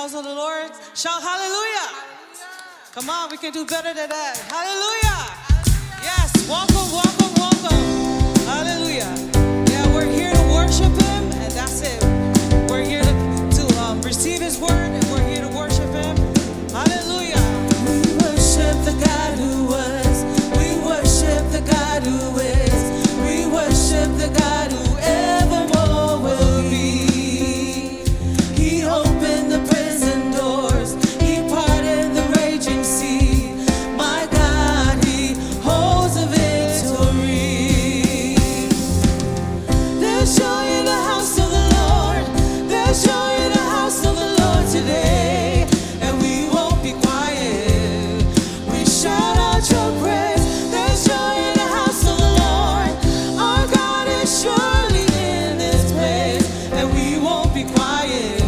house of the Lord? Shout hallelujah. Come on, we can do better than that. Hallelujah. Yes, welcome, welcome, welcome. Hallelujah. Yeah, we're here to worship him, and that's it. We're here to receive his word, and we're here to worship him. Hallelujah. We worship the God who was. We worship the God who is. We worship the God who evermore will be. He opened the prison doors. He parted the raging sea. My God, he holds the victory. There's joy in the house of the Lord. There's joy in the house of the Lord today. And we won't be quiet. We shout out your praise. There's joy in the house of the Lord. Our God is surely in this place. And we won't be quiet.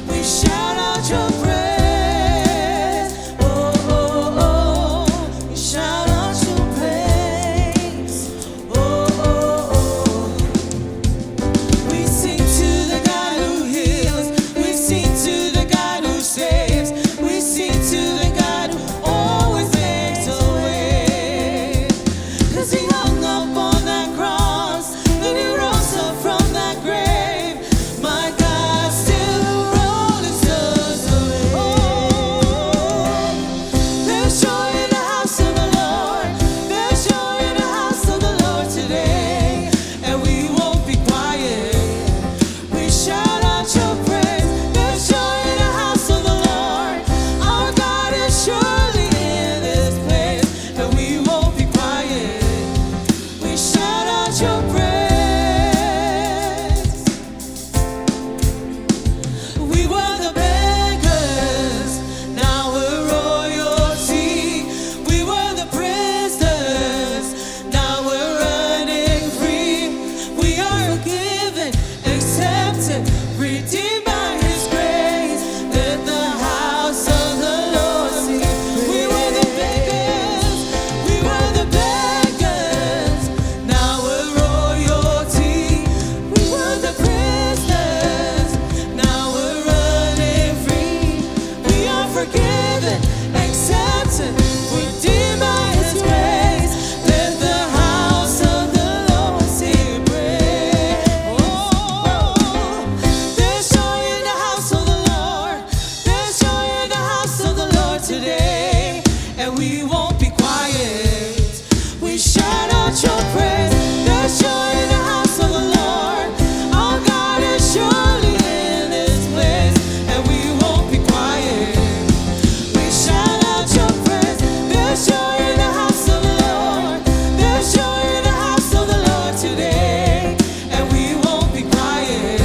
We shout out your praise. Oh, oh, oh. We shout out your praise. Oh, oh, oh. We sing to the God who heals. We sing to the God who saves. We sing to the God who always makes a way. 'Cause he hung up on that cross, then he rose up from that grave. My God still rolling stones away. Oh, there's joy in the house of the Lord. There's joy in the house of the Lord today. And we won't be quiet. We shout out your praise. There's joy in the house of the Lord. Our God is surely in this place. And we won't be quiet. We shout out your praise. We were the beggars, now we're royalty. We were the prisoners, now we're running free. We are forgiven, accepted, redeemed by his grace. Let the house of the Lord sing. We were the beggars, we were the beggars, now we're royalty. We were the prisoners, now we're running free. We are forgiven, accepted, redeemed by his grace. Let the house of the Lord sing praise. Oh, there's joy in the house of the Lord. There's joy in the house of the Lord today. And we won't be quiet. We shout out your praise. There's joy in the house of the Lord. Our God is surely in this place. And we won't be quiet. We shout out your praise. There's joy in the house of the Lord. There's joy in the house of the Lord today. And we won't be quiet.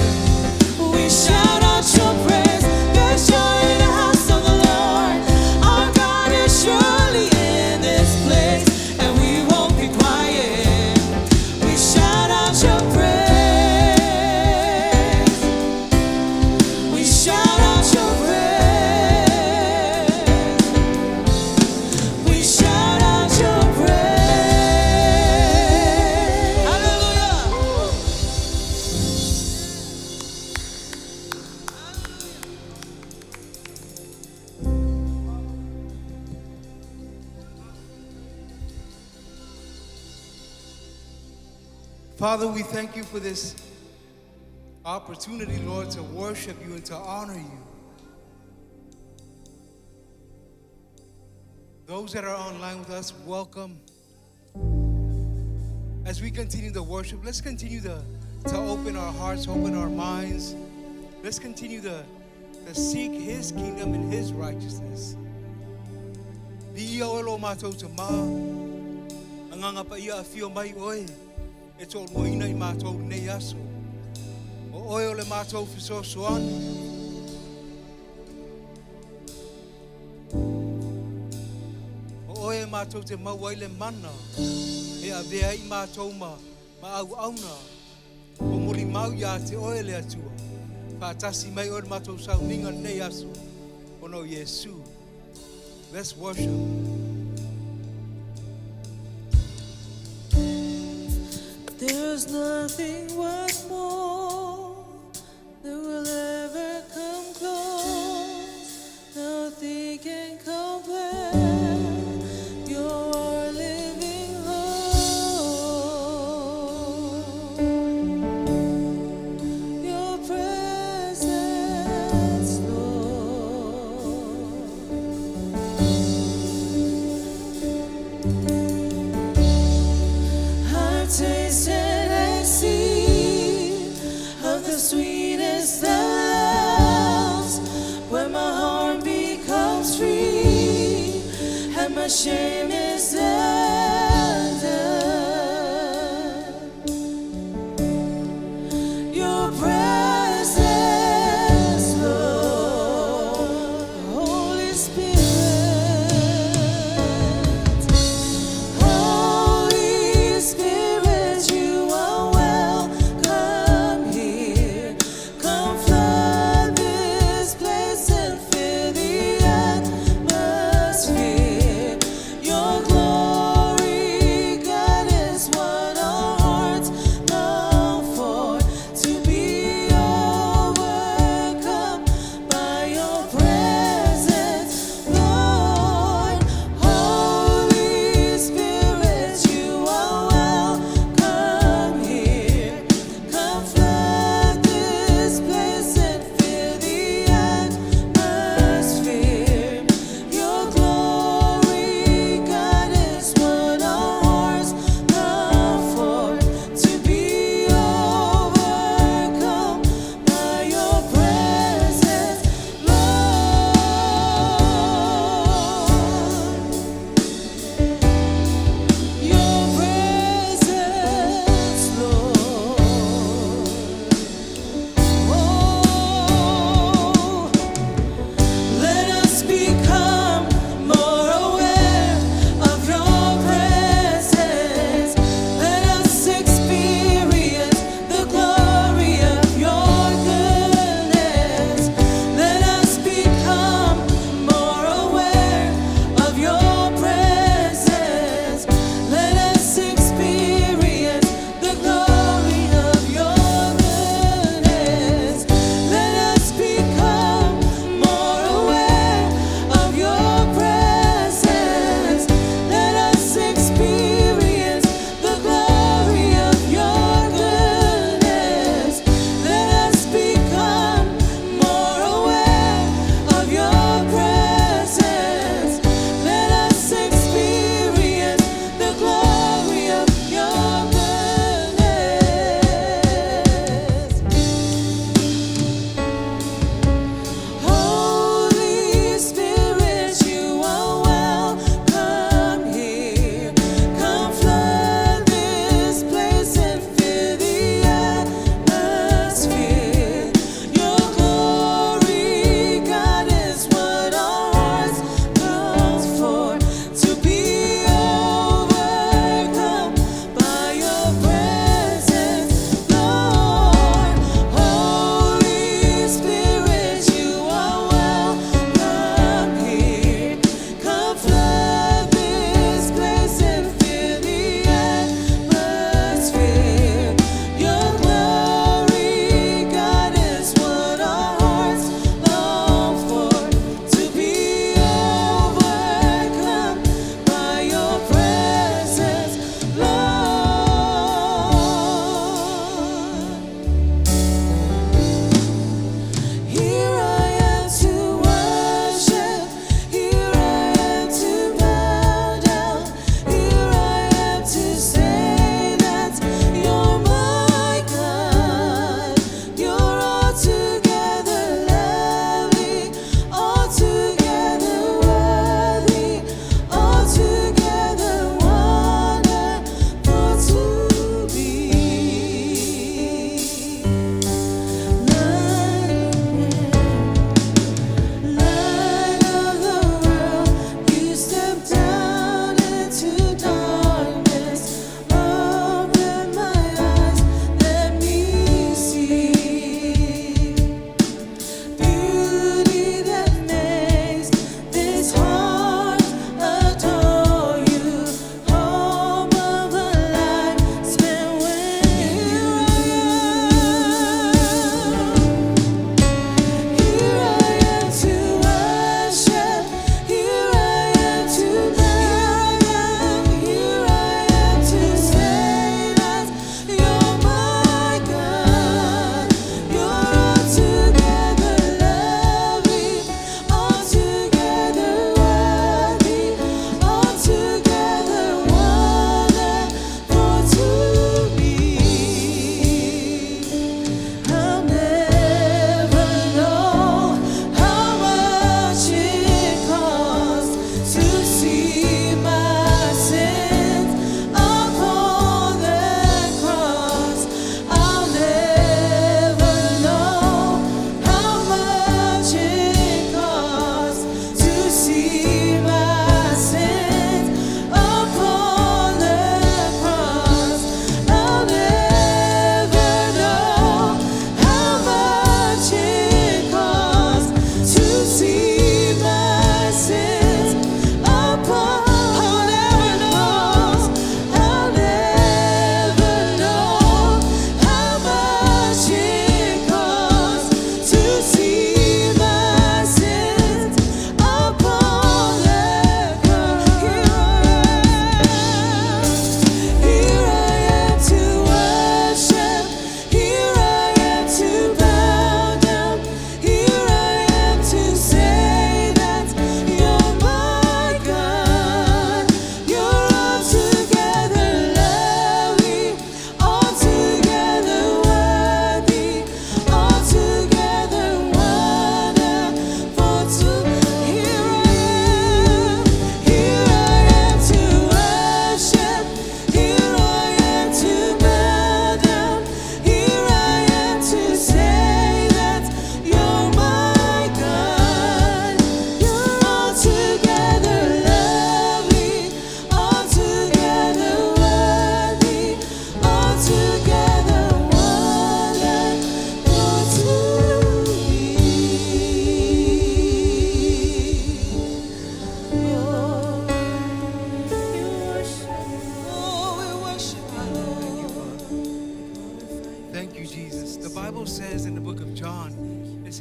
We shout out your praise. There's joy in the house of the Lord. Our God is surely in this place. And we won't be quiet. We shout out your praise. We shout out your praise. We shout out your praise. Hallelujah. Father, we thank you for this opportunity, Lord, to worship you and to honor you. Those that are online with us, welcome. As we continue to worship, let's continue to open our hearts, open our minds. Let's continue to seek his kingdom and his righteousness. Di o lo mātou te mā, anganga pa ia a whio mai oe. E tō moina i mātou nei aso. O oe o le mātou whisosoani. O oe mātou te mau ai le mana. E a vea i mātou ma au auna. O muri mau ia te oe le atua. Pātasi mai o le mātou sauninga nei aso. O no Yesu. Let's worship. There's nothing worth more that will ever come close. nothing can compare. You're our living hope. Your presence, Lord. I've tasted and seen of the sweetest of loves, when my heart becomes free and my shame is undone. Your presence, Lord, Holy Spirit. Holy Spirit, you are welcome here. Come flood this place and fill the atmosphere. Your glory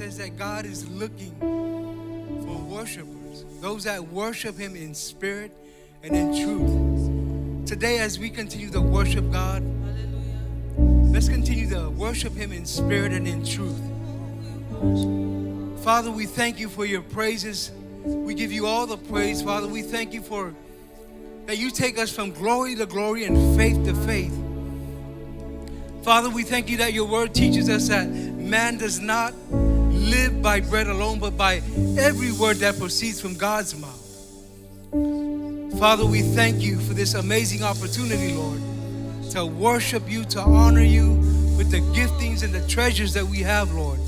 says that God is looking for worshipers, those that worship Him in spirit and in truth. Today, as we continue to worship God, let's continue to worship Him in spirit and in truth. Father, we thank you for your praises. We give you all the praise, Father. We thank you for that you take us from glory to glory and faith to faith. Father, we thank you that your word teaches us that man does not live by bread alone, but by every word that proceeds from God's mouth. Father, we thank you for this amazing opportunity, Lord, to worship you, to honor you with the giftings and the treasures that we have, Lord.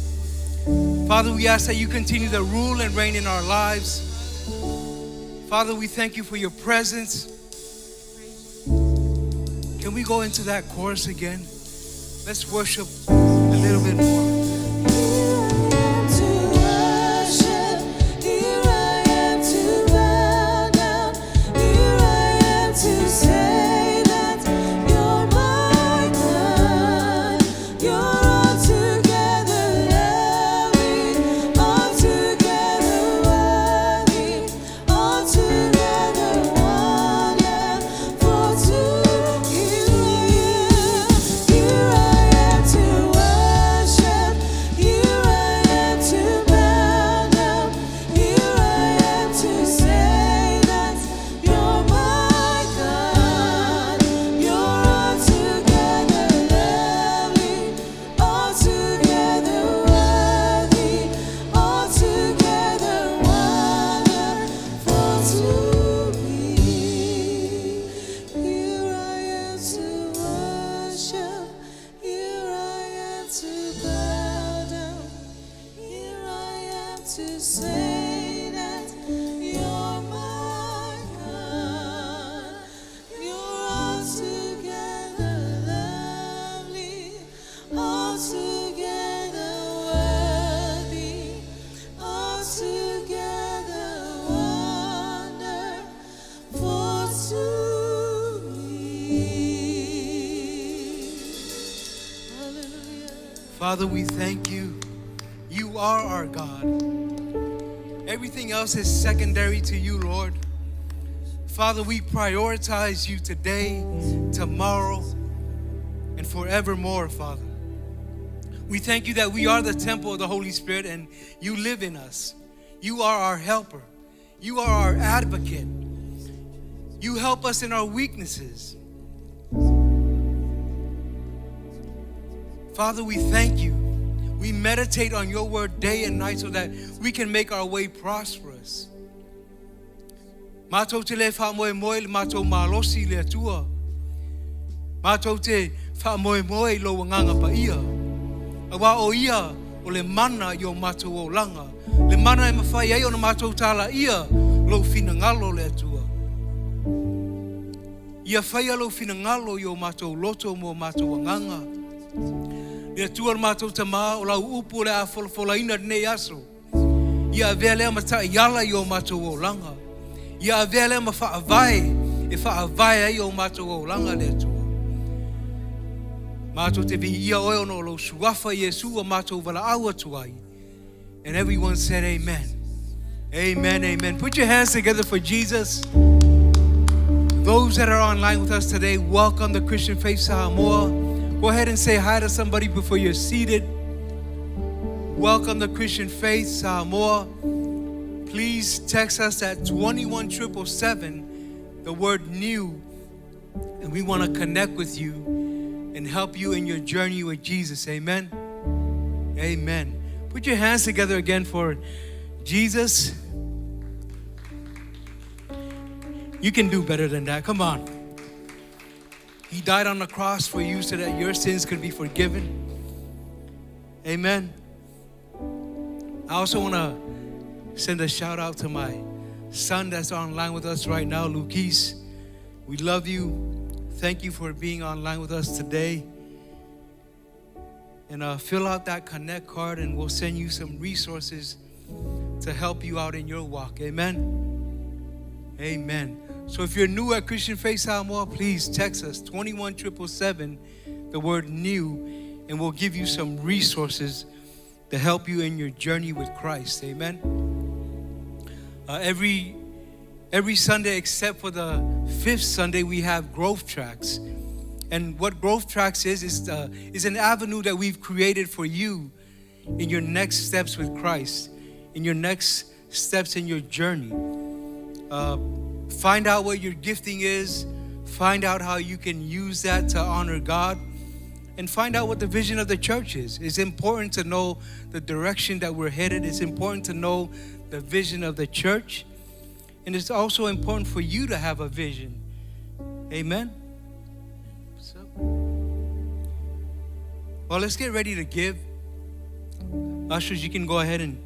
Father, we ask that you continue to rule and reign in our lives. Father, we thank you for your presence. Can we go into that chorus again? Let's worship a little bit more. Father, we thank you. You are our God. Everything else is secondary to you, Lord. Father, we prioritize you today, tomorrow, and forevermore, Father. We thank you that we are the temple of the Holy Spirit and you live in us. You are our helper. You are our advocate. You help us in our weaknesses. Father, we thank you. We meditate on your word day and night so that we can make our way prosperous. Mātou te le whamoemoe le mātou malosi le atua. Mātou te whamoemoe lo wanganga pa ia. Awa o ia o le mana i o mātou o langa. Le mana e mawhai ai o na mātou tala ia lo finangalo le atua. Ia whaia lo finangalo i o mātou loto mo mātou wanganga. Ia tua mātou tamā o lau upu le a wholawholaina nei aso. Ia avea lea matai iala i o mātou o langa. Ia avea lea ma whaavai e whaavai ai o mātou o langa le atua. Mātou te vihi ia oe ono lo suafa Yesu o mātou wala au atuai. And everyone said amen. Amen, amen. Put your hands together for Jesus. Those that are online with us today, welcome to Christian Faith Samoa. Go ahead and say hi to somebody before you're seated. Welcome to Christian Faith Samoa. Please text us at 21777, the word new, and we want to connect with you and help you in your journey with Jesus. Amen. Amen. Put your hands together again for Jesus. You can do better than that. Come on. He died on the cross for you so that your sins could be forgiven. Amen. I also want to send a shout out to my son that's online with us right now, Lucas. We love you. Thank you for being online with us today. And fill out that connect card and we'll send you some resources to help you out in your walk. Amen. Amen. So if you're new at Christian Faith Samoa, please text us 21777, the word new, and we'll give you some resources to help you in your journey with Christ. Amen. Every Sunday except for the fifth Sunday, we have growth tracks. And what growth tracks is an avenue that we've created for you in your next steps with Christ, in your next steps in your journey. Find out what your gifting is, find out how you can use that to honor God, and find out what the vision of the church is. It's important to know the direction that we're headed. It's important to know the vision of the church. And it's also important for you to have a vision. Amen? What's up? Well, let's get ready to give. Ushers, you can go ahead and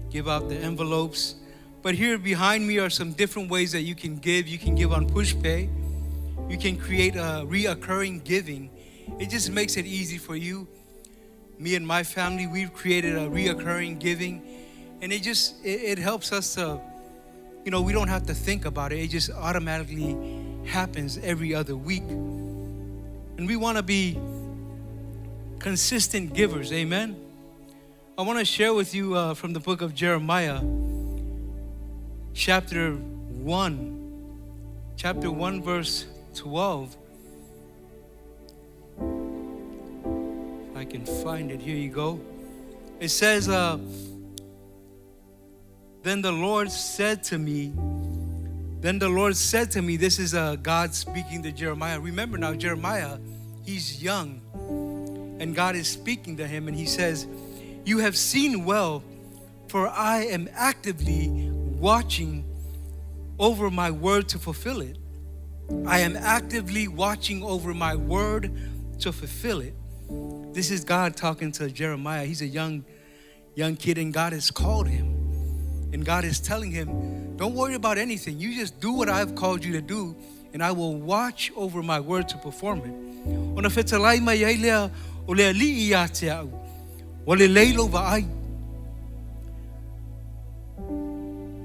give out the envelopes. But here behind me are some different ways that you can give. You can give on PushPay. You can create a reoccurring giving. It just makes it easy for you. Me and my family, we've created a reoccurring giving. And it helps us to, we don't have to think about it. It just automatically happens every other week. And we want to be consistent givers, amen? I want to share with you from the book of Jeremiah, chapter 1, verse 12. If I can find it, here you go. It says, Then the Lord said to me, this is God speaking to Jeremiah. Remember now, Jeremiah, he's young, and God is speaking to him, and he says, you have seen well, for I am actively watching over my word to fulfill it. I am actively watching over my word to fulfill it. This is God talking to Jeremiah. He's a young kid, and God has called him. And God is telling him, don't worry about anything. You just do what I've called you to do, and I will watch over my word to perform it.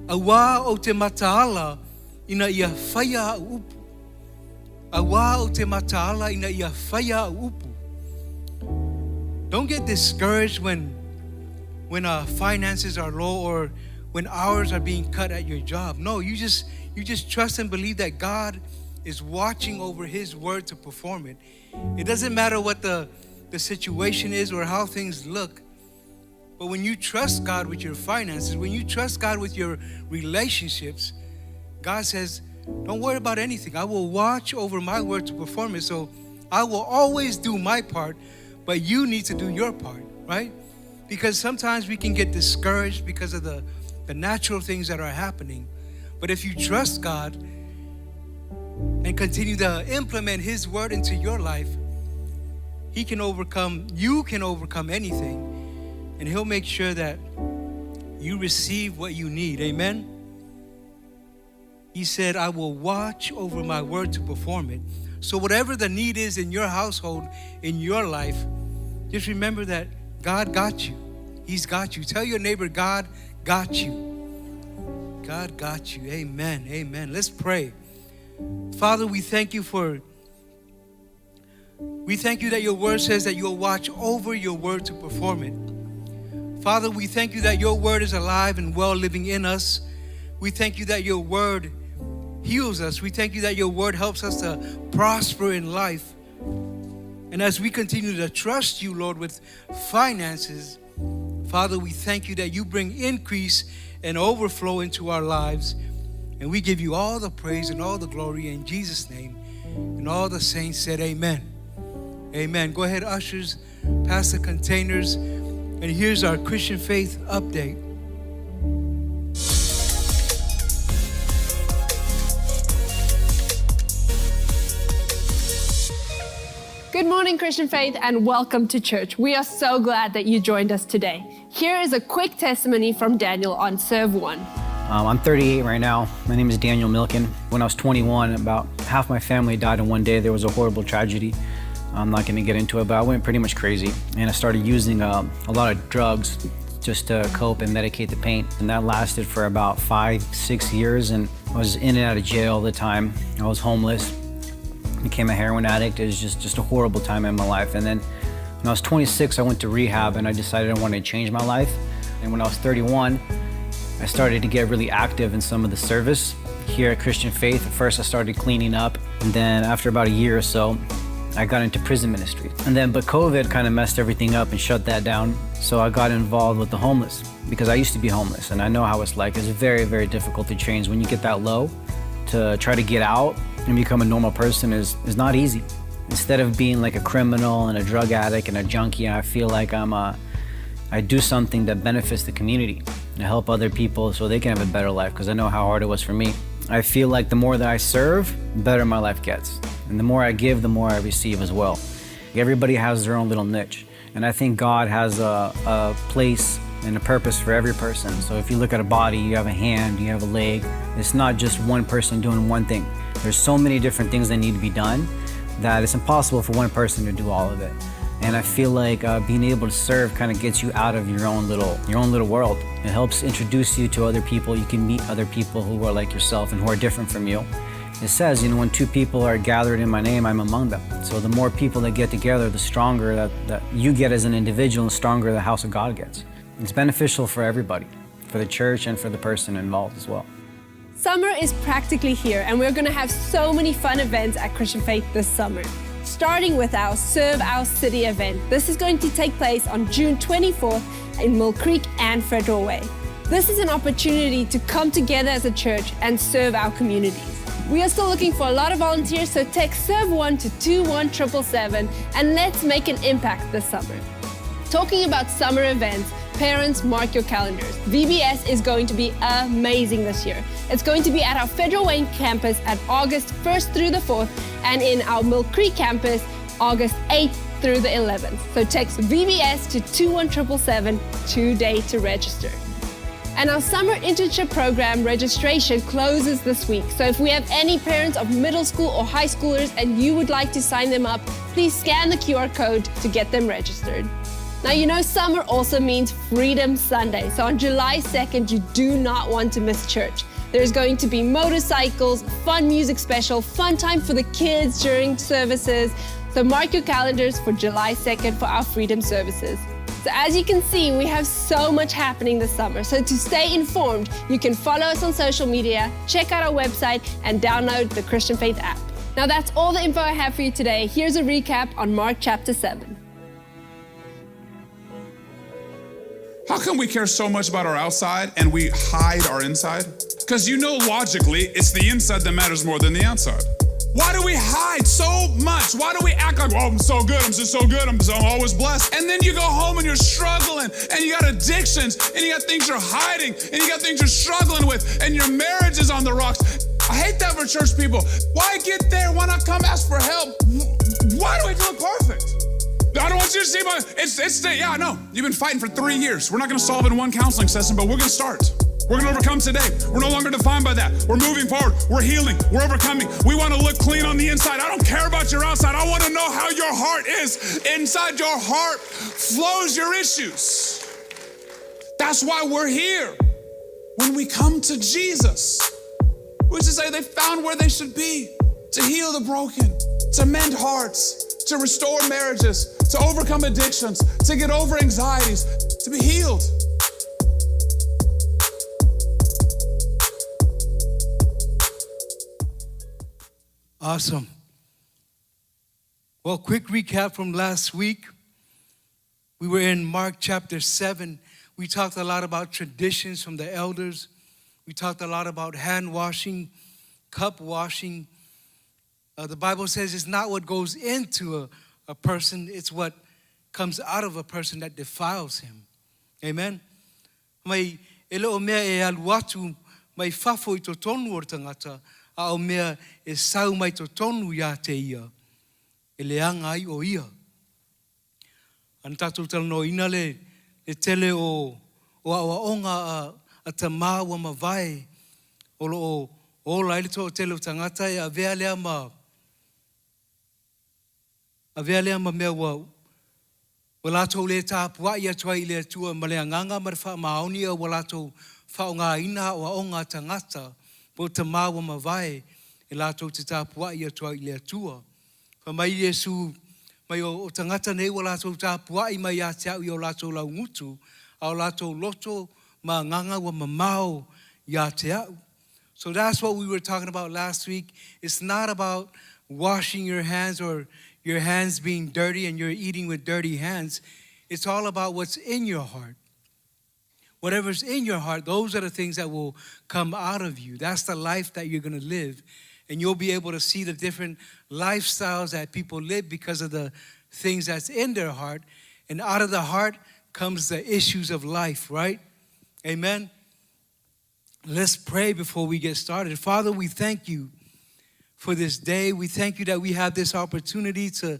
Awa o te mataala ina ia whaia upu. Awa o te mataala ina ia whaia upu. Don't get discouraged when finances are low or when hours are being cut at your job. No, you just trust and believe that God is watching over his word to perform it. It doesn't matter what the situation is or how things look. But when you trust God with your finances, when you trust God with your relationships, God says, don't worry about anything. I will watch over my word to perform it. So I will always do my part, but you need to do your part, right? Because sometimes we can get discouraged because of the natural things that are happening. But if you trust God and continue to implement his word into your life, you can overcome anything. And he'll make sure that you receive what you need. Amen? He said, I will watch over my word to perform it. So whatever the need is in your household, in your life, just remember that God got you. He's got you. Tell your neighbor, God got you. God got you. Amen. Amen. Let's pray. Father, we thank you that your word says that you'll watch over your word to perform it. Father, we thank you that your word is alive and well living in us. We thank you that your word heals us. We thank you that your word helps us to prosper in life. And as we continue to trust you, Lord, with finances, Father, we thank you that you bring increase and overflow into our lives. And we give you all the praise and all the glory in Jesus' name. And all the saints said amen. Amen. Go ahead, ushers, pass the containers. And here's our Christian faith update. Good morning, Christian Faith, and welcome to church. We are so glad that you joined us today. Here is a quick testimony from Daniel on Serve 1. I'm 38 right now. My name is Daniel Milken. When I was 21, about half my family died in one day. There was a horrible tragedy. I'm not going to get into it, but I went pretty much crazy. And I started using a lot of drugs just to cope and medicate the pain. And that lasted for about 5-6 years. And I was in and out of jail all the time. I was homeless, became a heroin addict. It was just a horrible time in my life. And then When I was 26, I went to rehab and I decided I wanted to change my life. And when I was 31, I started to get really active in some of the service here at Christian Faith. At first, I started cleaning up, and then after about a year or so, I got into prison ministry. But COVID kind of messed everything up and shut that down. So I got involved with the homeless because I used to be homeless and I know how it's like. It's very, very difficult to change when you get that low. To try to get out and become a normal person is not easy. Instead of being like a criminal and a drug addict and a junkie, I feel like I do something that benefits the community and help other people so they can have a better life, because I know how hard it was for me. I feel like the more that I serve, the better my life gets. And the more I give, the more I receive as well. Everybody has their own little niche. And I think God has a place and a purpose for every person. So if you look at a body, you have a hand, you have a leg. It's not just one person doing one thing. There's so many different things that need to be done that it's impossible for one person to do all of it. And I feel like being able to serve kind of gets you out of your own little world. It helps introduce you to other people. You can meet other people who are like yourself and who are different from you. It says, when two people are gathered in my name, I'm among them. So the more people that get together, the stronger that you get as an individual, and the stronger the house of God gets. It's beneficial for everybody, for the church and for the person involved as well. Summer is practically here, and we're going to have so many fun events at Christian Faith this summer. Starting with our Serve Our City event. This is going to take place on June 24th in Mill Creek and Federal Way. This is an opportunity to come together as a church and serve our communities. We are still looking for a lot of volunteers, so text SERVE1 to 21777 and let's make an impact this summer. Talking about summer events, parents, mark your calendars. VBS is going to be amazing this year. It's going to be at our Federal Way campus at August 1st through the 4th and in our Mill Creek campus August 8th through the 11th. So text VBS to 21777 today to register. And our summer internship program registration closes this week. So if we have any parents of middle school or high schoolers and you would like to sign them up, please scan the QR code to get them registered. Now, summer also means Freedom Sunday. So on July 2nd, you do not want to miss church. There's going to be motorcycles, fun music special, fun time for the kids during services. So mark your calendars for July 2nd for our Freedom services. So as you can see, we have so much happening this summer. So to stay informed, you can follow us on social media, check out our website, and download the Christian Faith app. Now that's all the info I have for you today. Here's a recap on Mark chapter 7. How come we care so much about our outside and we hide our inside? Because logically, it's the inside that matters more than the outside. Why do we hide so much? Why do we act like, I'm so good, I'm just so good, I'm always blessed? And then you go home and you're struggling, and you got addictions, and you got things you're hiding, and you got things you're struggling with, and your marriage is on the rocks. I hate that for church people. Why get there? Why not come ask for help? Why do we do it perfect? I don't want you to see I know. You've been fighting for 3 years. We're not gonna solve it in one counseling session, but we're gonna start. We're gonna overcome today. We're no longer defined by that. We're moving forward. We're healing. We're overcoming. We wanna look clean on the inside. I don't care about your outside. I wanna know how your heart is. Inside your heart flows your issues. That's why we're here. When we come to Jesus, we should say they found where they should be, to heal the broken, to mend hearts, to restore marriages, to overcome addictions, to get over anxieties, to be healed. Awesome. Well, quick recap from last week. We were in Mark chapter 7. We talked a lot about traditions from the elders. We talked a lot about hand washing, cup washing. The Bible says it's not what goes into a person, it's what comes out of a person that defiles him. Amen? Mai ele mea e aluatu, mai fafo I totonu o tangata, a o mea e sau mai totonu ia te ia. E leanga ai o ia. An tātou talano ina le tele o awaonga a tamā wa mawai. O laile to tele o tangata e a vea lea ma mea wa latou le tāpua ia tua I le atua ma le anganga ma le wha maoni a wa latou whao ngā ina o aonga tangata po tamā wa mawai e latou te tāpua ia tua I le atua. Mai Yesu Mai o tangata nei o lātou tāpuai mai a te au i o lātou lau ngutu, a o lātou loto ma nganga wa mamao ia te au. So that's what we were talking about last week. It's not about washing your hands or your hands being dirty and you're eating with dirty hands. It's all about what's in your heart. Whatever's in your heart, those are the things that will come out of you. That's the life that you're going to live. And you'll be able to see the different lifestyles that people live because of the things that's in their heart. And out of the heart comes the issues of life, right? Amen? Let's pray before we get started. Father, we thank you for this day. We thank you that we have this opportunity to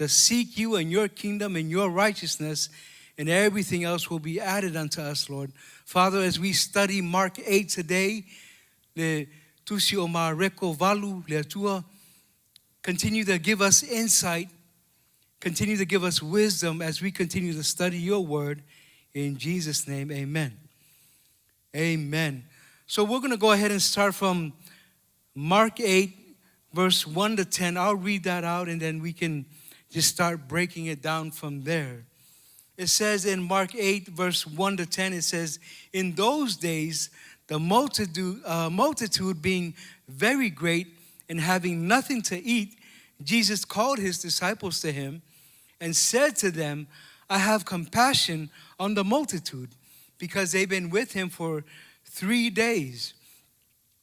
seek you and your kingdom and your righteousness, and everything else will be added unto us, Lord. Father, as we study Mark 8 today, tusi o ma reko valu le atua, continue to give us insight, continue to give us wisdom as we continue to study your word. In Jesus' name, amen. Amen. So we're going to go ahead and start from Mark 8, verse 1 to 10. I'll read that out and then we can just start breaking it down from there. It says in Mark 8, verse 1 to 10, it says, in those days, the multitude being very great and having nothing to eat, Jesus called his disciples to him and said to them, I have compassion on the multitude, because they've been with him for 3 days.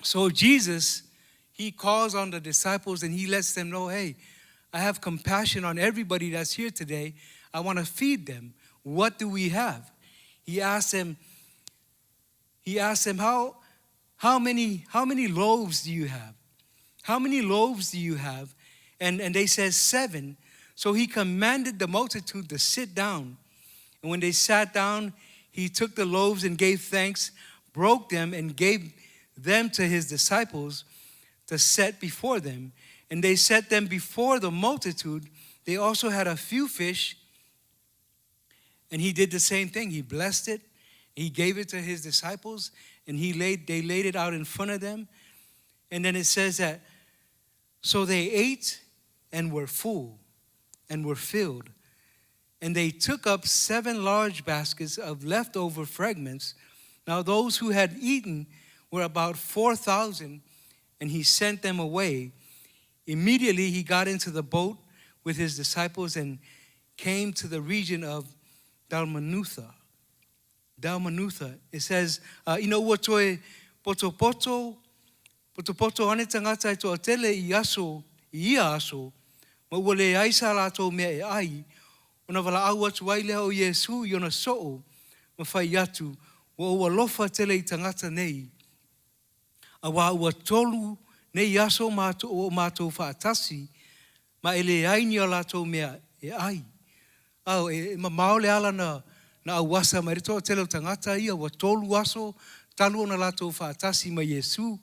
So Jesus, he calls on the disciples and he lets them know, hey, I have compassion on everybody that's here today. I want to feed them. What do we have? He asked them, how many loaves do you have? How many loaves do you have? And they said 7. So he commanded the multitude to sit down. And when they sat down, he took the loaves and gave thanks, broke them and gave them to his disciples to set before them. And they set them before the multitude. They also had a few fish. And he did the same thing. He blessed it. He gave it to his disciples. And they laid it out in front of them. And then it says that, so they ate and were full and were filled. And they took up 7 large baskets of leftover fragments. Now those who had eaten were about 4,000, and he sent them away. Immediately he got into the boat with his disciples and came to the region of Dalmanutha. It says, watoi poto ane tangata i toa tele i aso, ma ua le aisa lato mea e ai, ona wala au atu ai lea o Yesu i ona soo, ma whai atu, wa ua lofa tele i tangata nei. A wa ua tolu nei aso o mātou whaatasi, ma ele aini o lato mea e ai. Au, ma maole ala na awasa ma rito o tele o tangata ia, wa tolu aso, talu o na lato whaatasi ma Yesu.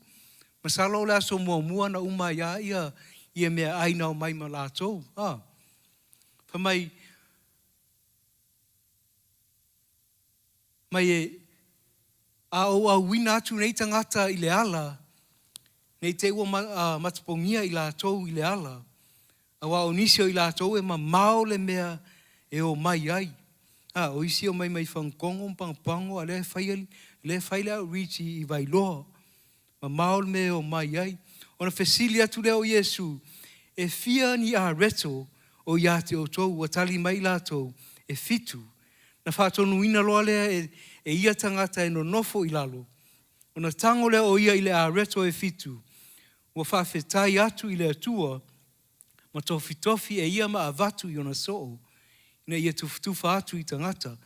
Masalo le aso mua na umaya ia mea aina o mai ma lato. Mai e a wina atu nei tangata i le ala, nei te ua matapongia i lato i le ala, a wa onisio i lato e ma mao le mea e o mai ai. O isi o mai whankongo pango a le whai le outreach i Vailoa, ma mao le mea o mai ai. Ona fesili atu leo Yesu, e fia ni a reto o ia te o tou, wa tali mai lato e fitu. Na whaatonu ina loa lea e ia tangata e no nofo i lalo. Ona tango lea o ia i le a reto e fitu. Wa whawhetai atu i le atua, ma tofi e ia ma avatu i ona soo. Ina ia tufa atu i tangata.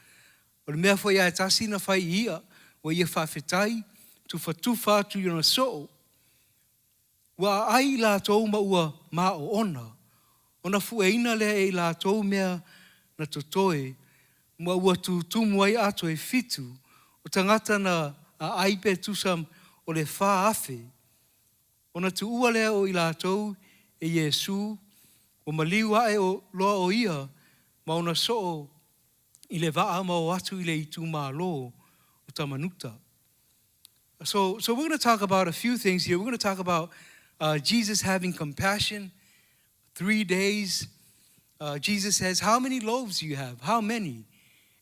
O le mea fwai a tasi na whai ia, wa ia whawhetai, tufa atu i ona soo. Wa ai la tou ma ua ma o ona. Ona fueina lea e la tou mea na totoe, ma ua tumu ai ato e fitu, o tangata na a aipe tusam o le wha afe. Ona tu ua lea o i la tou e Yesu, o maliwa e o loa o ia, ma ona soo i le waa ma o atu i le itu ma lo o tamanuta. So we're going to talk about a few things here. We're going to talk about Jesus having compassion, 3 days, Jesus says, how many loaves do you have? How many?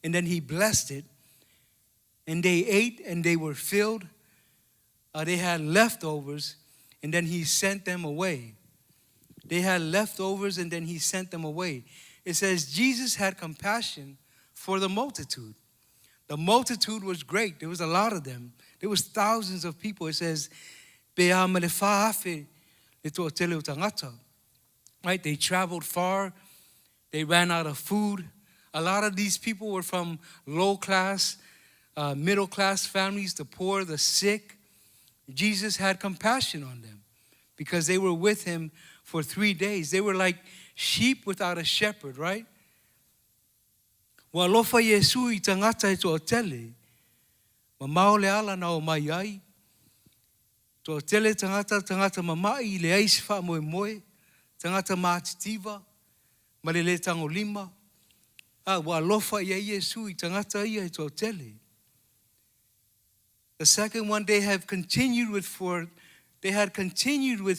And then he blessed it. And they ate and they were filled. They had leftovers, and then he sent them away. They had leftovers, and then he sent them away. It says Jesus had compassion for the multitude. The multitude was great. There was a lot of them. There was thousands of people. It says, right? They traveled far. They ran out of food. A lot of these people were from low class, middle class families, the poor, the sick. Jesus had compassion on them because they were with him for 3 days. They were like sheep without a shepherd, right? Wa lofa Yesu I tangata I to tele. Ma maole ala na o mai ai. To tele tangata mamai le ai sifa moe moe. Tangata maatitiva. Ma le tango lima. Wa lofa ia Yesu I tangata ia to tele. The second one they had continued with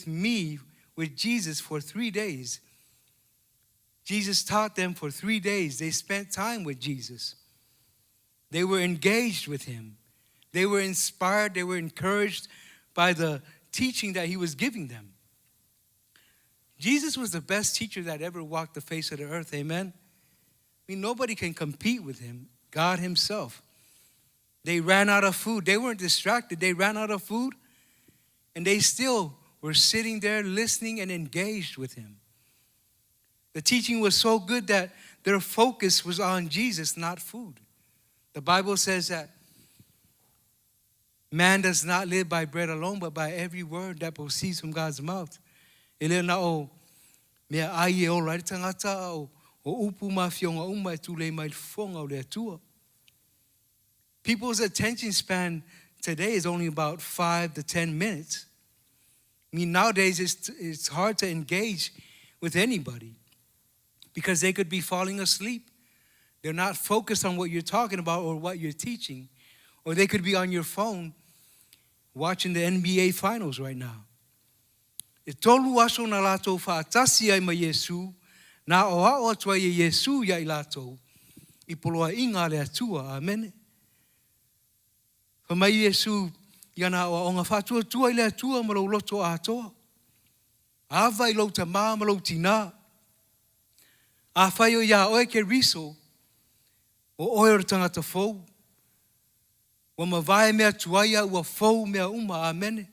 me, with Jesus for 3 days. Jesus taught them for 3 days. They spent time with Jesus. They were engaged with him. They were inspired. They were encouraged by the teaching that he was giving them. Jesus was the best teacher that ever walked the face of the earth. Amen? I mean, nobody can compete with him. God himself. They ran out of food. They weren't distracted. They ran out of food. And they still were sitting there listening and engaged with him. The teaching was so good that their focus was on Jesus, not food. The Bible says that man does not live by bread alone, but by every word that proceeds from God's mouth. People's attention span today is only about 5 to 10 minutes. I mean, nowadays it's hard to engage with anybody because they could be falling asleep. They're not focused on what you're talking about or what you're teaching. Or they could be on your phone watching the NBA finals right now. E tolu aso na lato faatasi ai ma Yesu, na o a o atua ye Yesu ya I lato, I poloa inga le atua, amen. Fa mai Yesu, yana o nga fatua tua I le atua ma lo loto a atoa. Ava I lo tama ma lo tina. A whaio ia oe ke riso, o oe o tangata fou. Wa mawai mea tuaia ua fou mea uma, amen.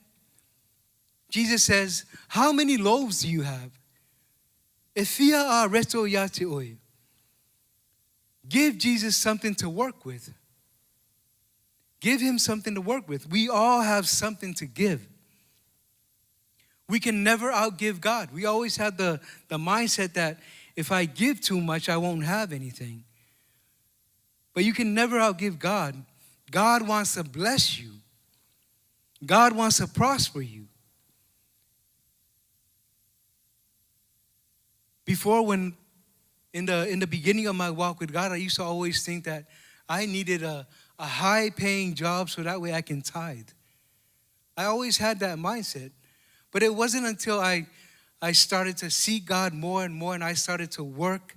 Jesus says, how many loaves do you have? E fia a reto ia te oe. Give Jesus something to work with. Give him something to work with. We all have something to give. We can never outgive God. We always have the mindset that if I give too much, I won't have anything. But you can never outgive God. God wants to bless you. God wants to prosper you. Before, when in the beginning of my walk with God, I used to always think that I needed a high-paying job so that way I can tithe. I always had that mindset. But it wasn't until I started to seek God more and more, and I started to work,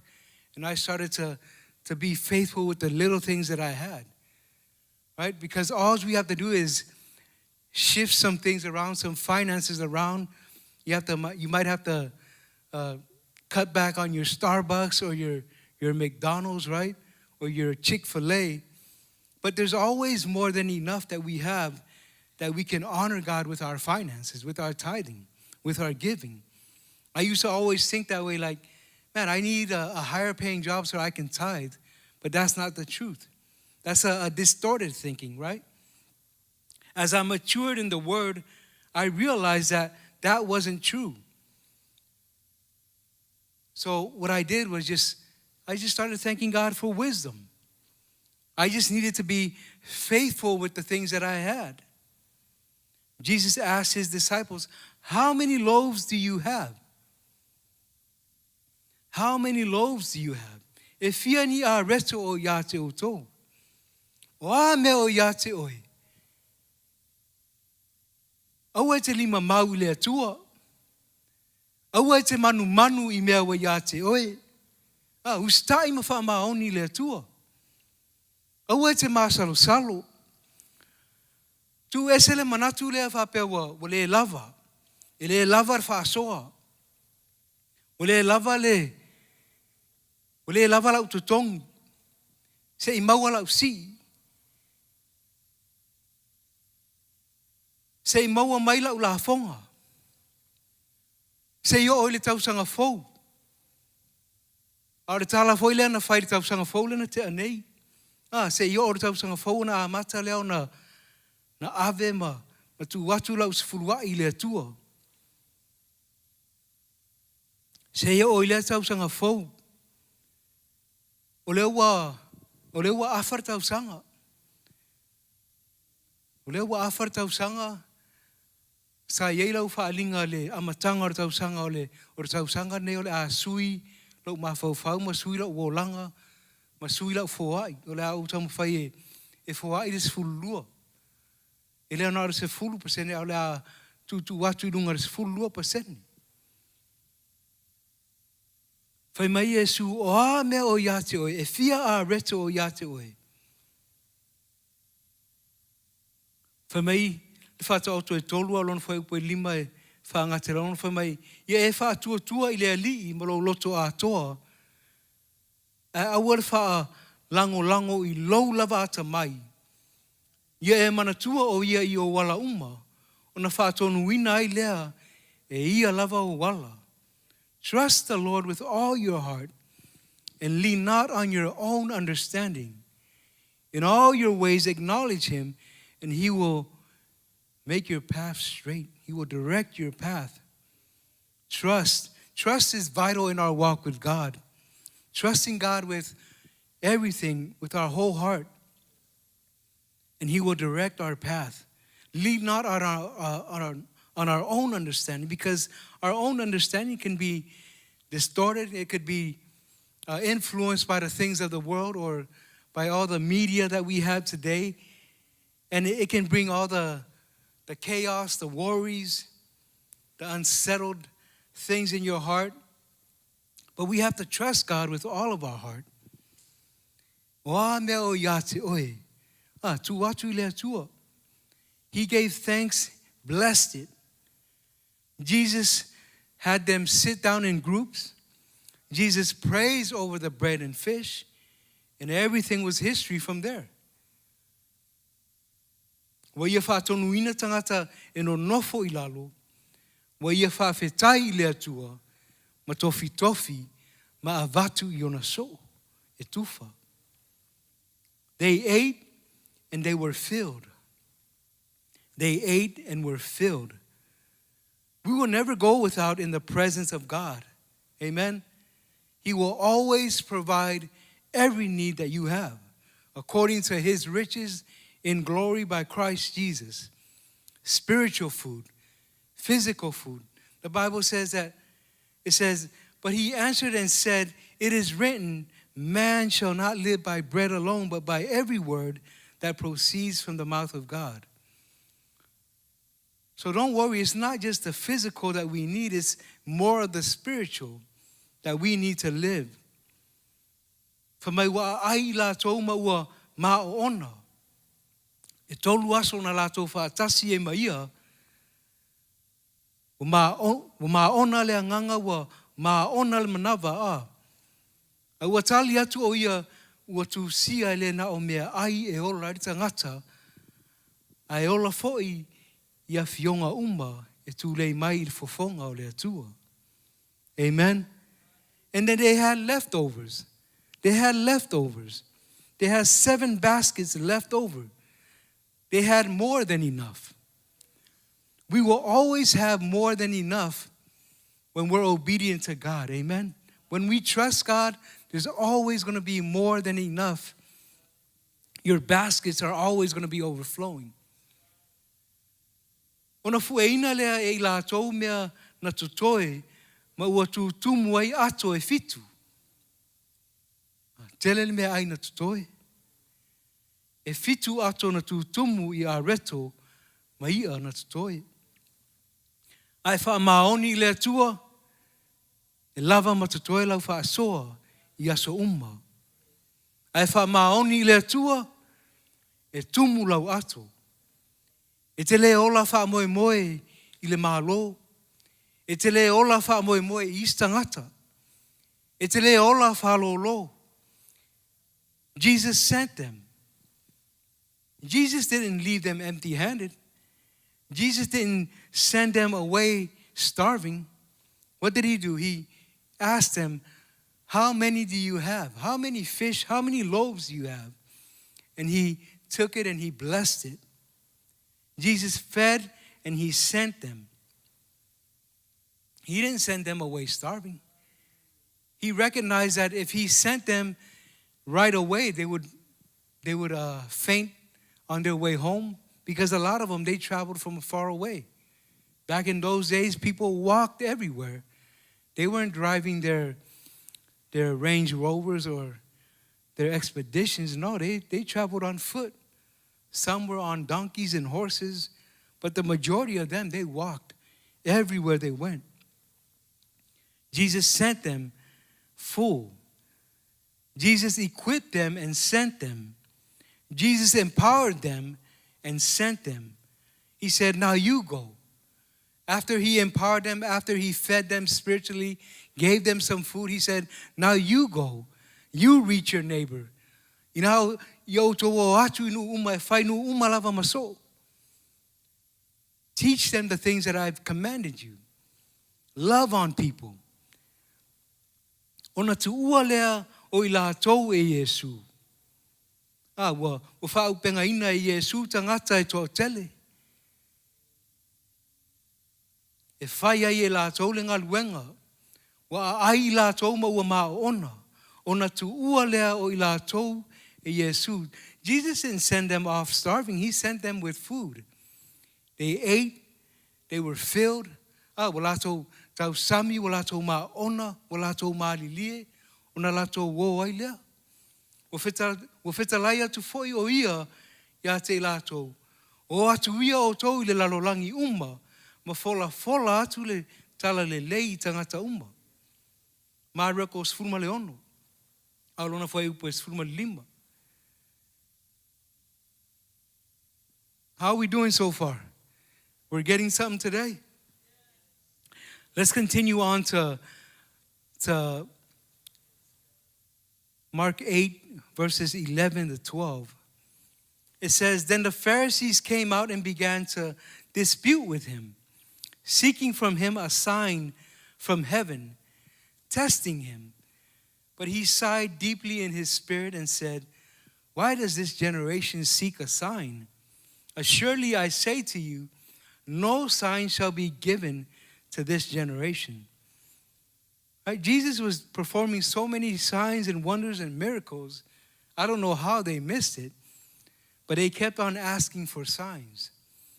and I started to be faithful with the little things that I had. Right? Because all we have to do is shift some things around, some finances around. You might have to cut back on your Starbucks or your McDonald's, right? Or your Chick-fil-A. But there's always more than enough that we have that we can honor God with our finances, with our tithing, with our giving. I used to always think that way, like, man, I need a higher paying job so I can tithe. But that's not the truth. That's a distorted thinking, right? As I matured in the Word, I realized that wasn't true. So what I did was I just started thanking God for wisdom. I just needed to be faithful with the things that I had. Jesus asked his disciples, how many loaves do you have? How many loaves do you have? E fia ni a reto o ia te oto. O a me o ia te oe. Au e te lima mau le atua. Au e te manu I mea wa ia te oe. Ustai ma wha maoni le atua. Au e te māsalo salo. Tu esele manatu lea whapewa, wale e lava. E le lava ar whaasoa. Wale e lava lau tutongi. Se I maua lau si. Se I maua mai lau la fonga. Se I o le tausanga fou. A le tala foi lea na whai le tausanga fou le na te anei. Se I o le tausanga fou na amata leo na ave ma tu watu lau sifurua I le atua. Se I o le tausanga fou. O le ua afar tausanga. O le ua afar tausanga. Sa iei lau whaalinga le amatanga o le tausanga o le tausanga ne o le a sui lau mawhauwhau ma sui lau wolanga ma sui lau foai o le au tamu whai e foai le sifulua. E leo nara se fulu pasene o le a tu watu lunga le sifulua pasene. Whai mai Yesu o a mea o iate oe, e fia a reto o iate oe. Whai mai, le whata oto e tolu a lona whai upo e lima e whaangate lona whai mai, ia e wha tua I le ali I malo loto a toa, e awar wha lango I lou lava ata mai. Ia e manatua o ia I o wala uma, o na wha tonu ina ai lea, e ia lava o wala. Trust the Lord with all your heart and lean not on your own understanding. In all your ways acknowledge Him and He will make your path straight. He will direct your path. Trust is vital in our walk with God. Trusting God with everything, with our whole heart. And He will direct our path. Lean not on our own understanding, because our own understanding can be distorted. It could be influenced by the things of the world or by all the media that we have today. And it can bring all the chaos, the worries, the unsettled things in your heart. But we have to trust God with all of our heart. He gave thanks, blessed it. Jesus had them sit down in groups. Jesus praised over the bread and fish, and everything was history from there. Wa ia whātonuina tangata e no nofo I lalo, wa ia whawhetai I le atua, ma tofi, ma avatu I ona so, e tufa. They ate and they were filled. They ate and were filled. We will never go without in the presence of God. Amen. He will always provide every need that you have according to His riches in glory by Christ Jesus. Spiritual food, physical food. The Bible says that, it says, but He answered and said, it is written, man shall not live by bread alone, but by every word that proceeds from the mouth of God. So don't worry, it's not just the physical that we need, it's more of the spiritual that we need to live. For mai wa ai la tau maua maona. E tolu aso na la tau whaatasi e maia. Wa maona le anganga wa maona le manawa a. A ua tali atu o ia ua tu sia le na o mea ai e ola rita ngata. A e ola foi ia fionga uma e tu lei mai I fofonga o le atua. Amen. And then they had leftovers. They had 7 baskets left over. They had more than enough. We will always have more than enough when we're obedient to God. Amen. When we trust God, there's always going to be more than enough. Your baskets are always going to be overflowing. Ona fueina lea e la tau mea na tutoe, ma ua tu tumu ai ato e fitu. Tele mea ai na tutoe. E fitu ato na tu tumu I a reto, ma ia na tutoe. Ai wha maoni le atua, e lava ma tutoe lau wha asoa, i aso uma. Ai wha maoni le atua, e tumu lau ato. E te le ola wha moe moe i le malo. E te le ola wha moe moe i istangata. E te le ola wha lo. Jesus sent them. Jesus didn't leave them empty-handed. Jesus didn't send them away starving. What did he do? He asked them, how many do you have? How many fish? How many loaves do you have? And he took it and he blessed it. Jesus fed and he sent them. He didn't send them away starving. He recognized that if he sent them right away, they would faint on their way home, because a lot of them, they traveled from far away. Back in those days, people walked everywhere. They weren't driving their Range Rovers or their expeditions. No, they traveled on foot. Some were on donkeys and horses, but the majority of them, they walked everywhere they went. Jesus sent them full. Jesus equipped them and sent them. Jesus empowered them and sent them. He said, now you go. After he empowered them, after he fed them spiritually, gave them some food, he said, now you go. You reach your neighbor. You know, teach them the things that I've commanded you. Love on people. Ona tuua lea o I lātou e Yesu. Wa whaupenga ina I Yesu tangata e tō tele. E whai ai e lātou le ngā luenga. Wa ai lātou ma ua mā ona. Ona tuua lea o I lātou e Yesu. Jesus didn't send them off starving. He sent them with food. They ate. They were filled. Wa lātou tau sami, wa lātou mā ona, wa lātou mā lilie, ona lātou wō ai lea. Wa wheta lai atu foi o ia te lātou. O atu ia o tau I le lalolangi uma, ma fola atu le tala le lei tangata uma. Mā reko sfurma le ono. Aulona foi upo sfurma le lima. How are we doing so far? We're getting something today. Let's continue on to Mark 8, verses 11 to 12. It says, then the Pharisees came out and began to dispute with him, seeking from him a sign from heaven, testing him. But he sighed deeply in his spirit and said, why does this generation seek a sign? Surely I say to you, no sign shall be given to this generation. Right? Jesus was performing so many signs and wonders and miracles. I don't know how they missed it, but they kept on asking for signs.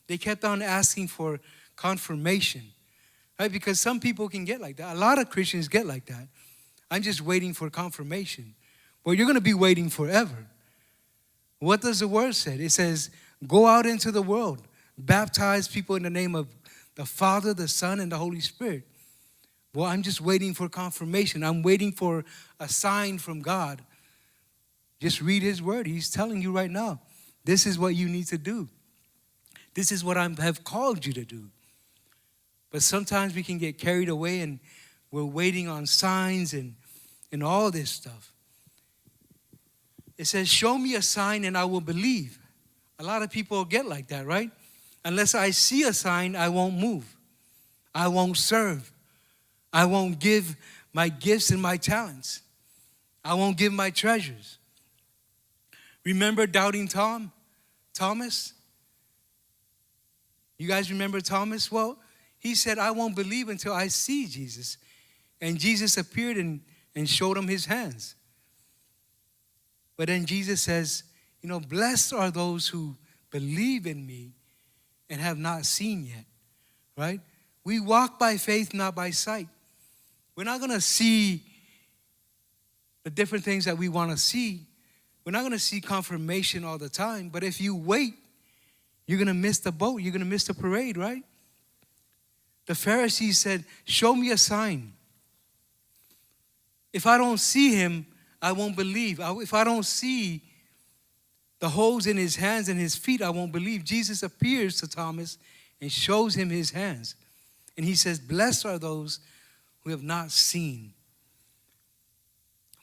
They kept on asking for confirmation. Right? Because some people can get like that. A lot of Christians get like that. I'm just waiting for confirmation. Well, you're going to be waiting forever. What does the word say? It says, go out into the world, baptize people in the name of the Father, the Son, and the Holy Spirit. Well, I'm just waiting for confirmation. I'm waiting for a sign from God. Just read his word. He's telling you right now, this is what you need to do. This is what I have called you to do. But sometimes we can get carried away and we're waiting on signs and all this stuff. It says, show me a sign and I will believe. A lot of people get like that, right? Unless I see a sign, I won't move. I won't serve. I won't give my gifts and my talents. I won't give my treasures. Remember doubting Thomas? You guys remember Thomas? Well, he said, I won't believe until I see Jesus. And Jesus appeared and showed him his hands. But then Jesus says, blessed are those who believe in me and have not seen yet, right? We walk by faith, not by sight. We're not going to see the different things that we want to see. We're not going to see confirmation all the time. But if you wait, you're going to miss the boat. You're going to miss the parade, right? The Pharisees said, show me a sign. if I don't see him, I won't believe. If I don't see the holes in his hands and his feet, I won't believe. Jesus appears to Thomas and shows him his hands. And he says, blessed are those who have not seen.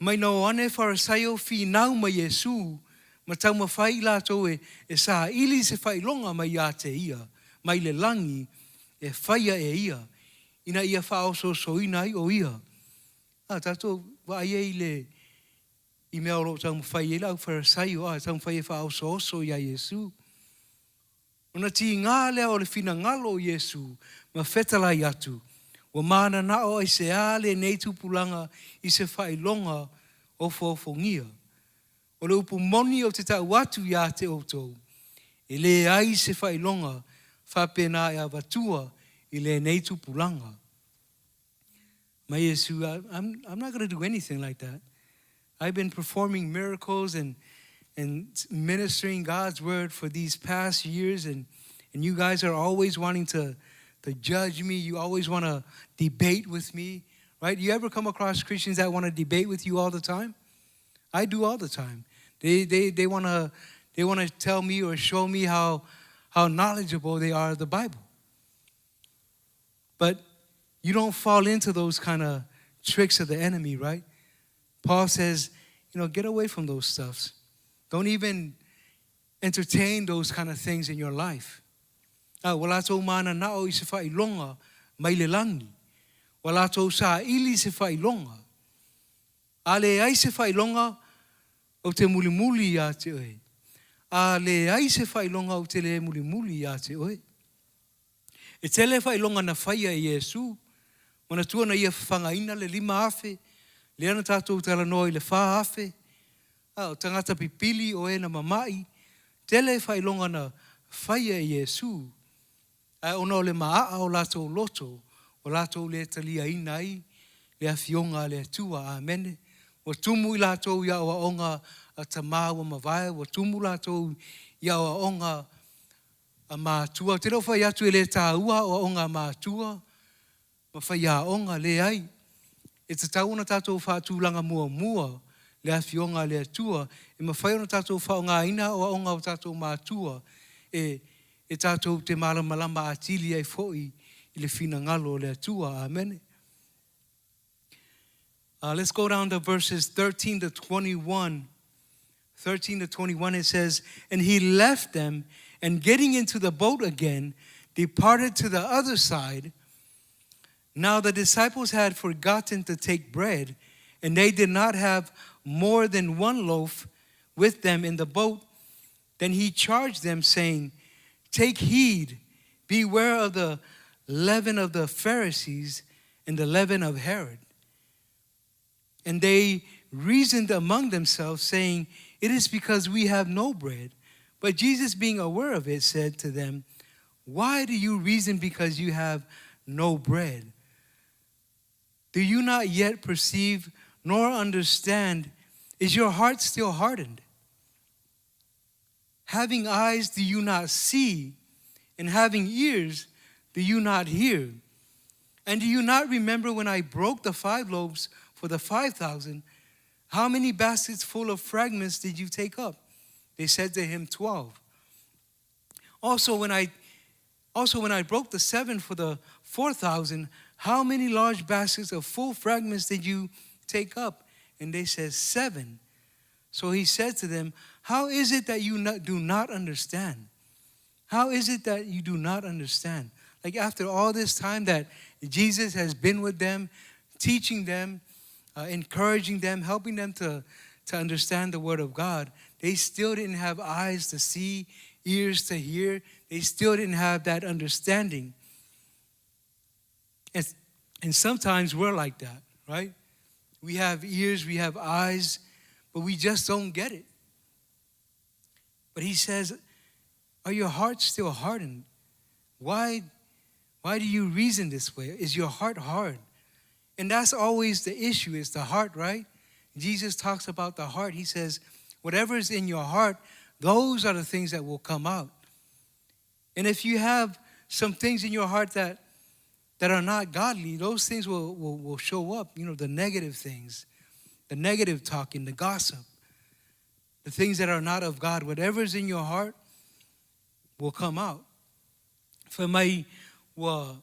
Mai no ane Farisaio fi nau mai Yesu, ma tau mawhai lātou e sa ili se whailonga mai a te ia, mai le langi e whaia e ia, ina ia whaoso soina i o ia. Tātou wa ai le I mea oro tau mwhai e lau Farisaio, tau mwhai e whaoso oso ia Yesu. Ona ti ngā lea o le whina ngalo o Yesu, ma whetalai atu, wa mana nao ai se ale nei tupulanga I se whailonga o whawhongia. O le upu moni o te tau atu ia te outou, e le ai se whailonga whapena e awatua I le nei tupulanga. Ma Yesu, I'm not going to do anything like that. I've been performing miracles and ministering God's word for these past years, and you guys are always wanting to judge me. You always want to debate with me, right? You ever come across Christians that want to debate with you all the time? I do all the time. They want to tell me or show me how knowledgeable they are of the Bible. But you don't fall into those kind of tricks of the enemy, right? Paul says, get away from those stuffs. Don't even entertain those kind of things in your life. Wala tau mana nao I se whailonga mai le langi. Wala tau sa ili se whailonga. Ale ai se whailonga o te mulimuli ia te oe. Ale ai se whailonga o te le mulimuli ia te oe. E tele whailonga na whaia I Yesu. Mana tua na ia whangaina le 5 afe. Le ana tātou tala noi le 4 afe. O tangata pipili o e na mamai. Tele whailonga na whaia I Yesu. Ona o le maa o lātou loto. O lātou le talia inai. Le awhionga le atua. Amene. Wa tumu I lātou ia o onga a tamā wa mawai. Wa tumu lātou ia o onga a mātua. Te rau whai atu e le tāua o onga mātua. Ma whai a onga le ai. E te tauna tātou whātūlanga mua le awhionga le atua. E ma whai ona tātou whaonga ina o onga o tātou mātua. E tātou te malamalama atili ai foi I le whina ngalo le atua. Amen. Let's go down to verses 13 to 21. 13 to 21 it says, and he left them and getting into the boat again, departed to the other side. Now the disciples had forgotten to take bread, and they did not have more than 1 loaf with them in the boat. Then he charged them, saying, take heed, beware of the leaven of the Pharisees and the leaven of Herod. And they reasoned among themselves, saying, it is because we have no bread. But Jesus, being aware of it, said to them, why do you reason because you have no bread? Do you not yet perceive nor understand? Is your heart still hardened? Having eyes, do you not see? And having ears, do you not hear? And do you not remember when I broke the 5 loaves for the 5,000? How many baskets full of fragments did you take up? They said to him, 12. Also when I broke the 7 for the 4,000, how many large baskets of full fragments did you take up? And they said, 7. So he said to them, how is it that you do not understand? How is it that you do not understand? Like after all this time that Jesus has been with them, teaching them, encouraging them, helping them to understand the word of God, they still didn't have eyes to see, ears to hear. They still didn't have that understanding. And sometimes we're like that, right? We have ears, we have eyes, but we just don't get it. But he says, are your hearts still hardened? Why do you reason this way? Is your heart hard? And that's always the issue, is the heart, right? Jesus talks about the heart. He says, whatever is in your heart, those are the things that will come out. And if you have some things in your heart that are not godly, those things will show up, the negative things. the negative talking, the gossip, the things that are not of God. Whatever's in your heart will come out. For mai wa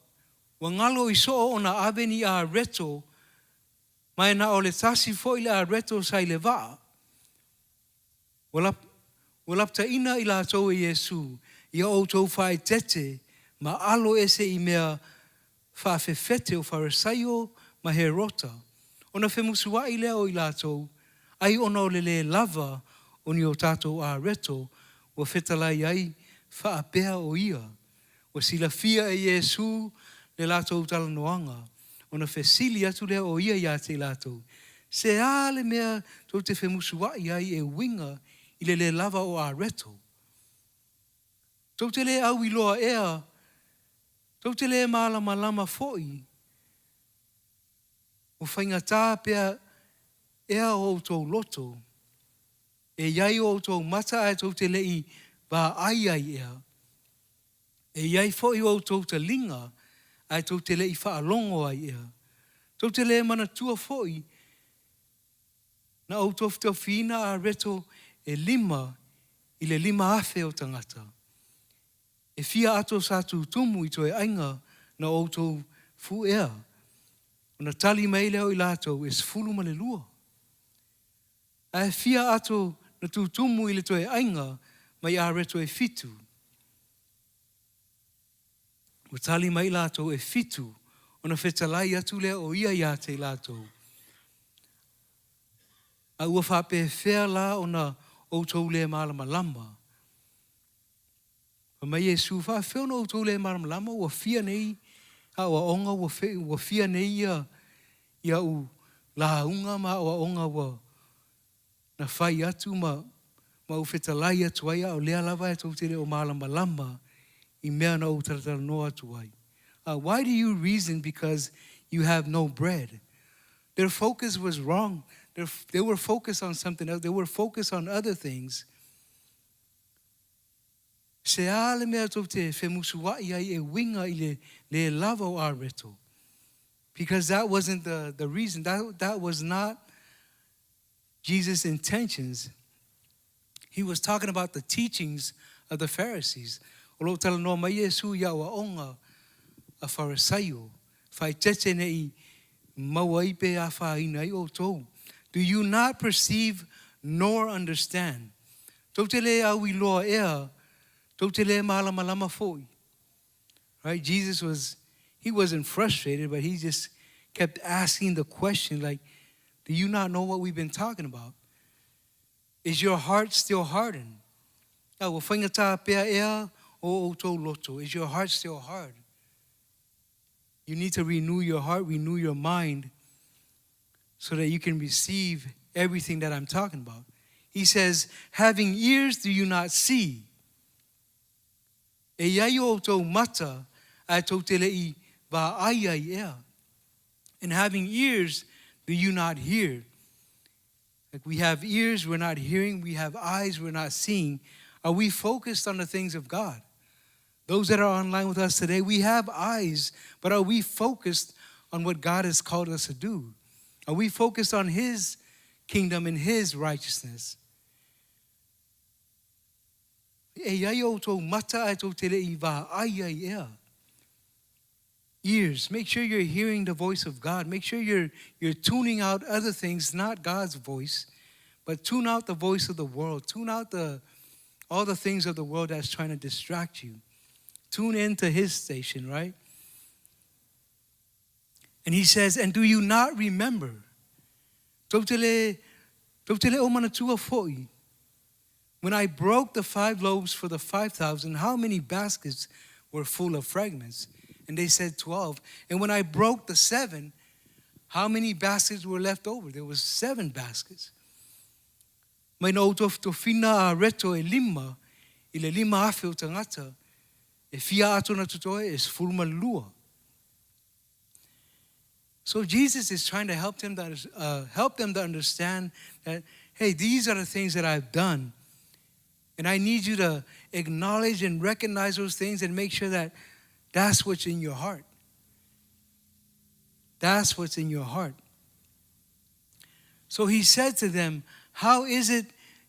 ngalo iso ona aveni a reto, mai na ole tasi fo ila a reto sai le va. Walapta ina ila tau e Yesu, ia o tau whae tete, ma alo ese I mea whaafefete o Farisaio ma Herota. Ona whemusua I leo I lātou, ai ona o lele lava o ni o tātou a reto, wa whetalai ai whaapea o ia. Wa sila fia e Yesu le lātou talanoanga. Ona whesili atu leo o ia ia te lātou. Se ale mea tau te whemusua I ai e winga I le lava o a reto. Tau te le au I loa ea, tau te le malama lama foi. O whaingatā pia ea o tau loto. E iai o tau mata ai tau te lei wā ai ai ea. E iai foi o tau te linga ai tau te lei whaalongo ai ea. Tau te le mana tua foi. Na au tau whina a reto e lima I le lima afe o tangata. E fia ato sa tu tumu I toi ainga na o tau fu ea. O na tali mai leo I lātou e sfulu ma le lua. A e fia ato na tu tumu I le toi ainga mai a reto e fitu. O tali mai lātou e fitu. O na whetalai atu leo o ia ia te lātou. A ua whape whea la o na o tau le malama lama. Pa mai Yesu wha whea na o tau le malama lama ua fia nei a ua onga ua fia nei ia u la unga ma ua onga ua na whai atu ma u whetalai atu ai o lea lava e tau tere o malama lama I mea na o taratara no atu ai. Why do you reason because you have no bread? Their focus was wrong. They were focused on something else. They were focused on other things. Se ale mea tau te whemusua I ai e winga I le lava o a reto. Because that wasn't the reason. That was not Jesus' intentions. He was talking about the teachings of the Pharisees. Olo tala noa mai Yesu ia wa onga a Farisaio. Whai tete nei maua ipe a whaina I o tau. Do you not perceive nor understand? Tau te le au I loa ea, tau te le malama lama foi. Right? Jesus wasn't frustrated, but he just kept asking the question like, do you not know what we've been talking about? Is your heart still hardened? Wa whaingata pea ea o tau loto. Is your heart still hard? You need to renew your heart, renew your mind, so that you can receive everything that I'm talking about. He says, having ears do you not see? E iai o tau mata a tau te lei wā ai ai ea. And having ears do you not hear? Like we have ears, we're not hearing. We have eyes, we're not seeing. Are we focused on the things of God? Those that are online with us today, we have eyes, but are we focused on what God has called us to do? Are we focused on His kingdom and His righteousness? Ears, make sure you're hearing the voice of God. Make sure you're tuning out other things, not God's voice, but tune out the voice of the world. Tune out all the things of the world that's trying to distract you. Tune into His station, right? And He says, and do you not remember? When I broke the 5 loaves for the 5,000, how many baskets were full of fragments? And they said 12. And when I broke the 7, how many baskets were left over? There was 7 baskets. Mai na utof tofina reto e lima, ile lima afe o tangata, e fia ato na tutoe es fulma lua. So Jesus is trying to help them to understand that, hey, these are the things that I've done. And I need you to acknowledge and recognize those things and make sure that that's what's in your heart. That's what's in your heart. So he said to them, how is it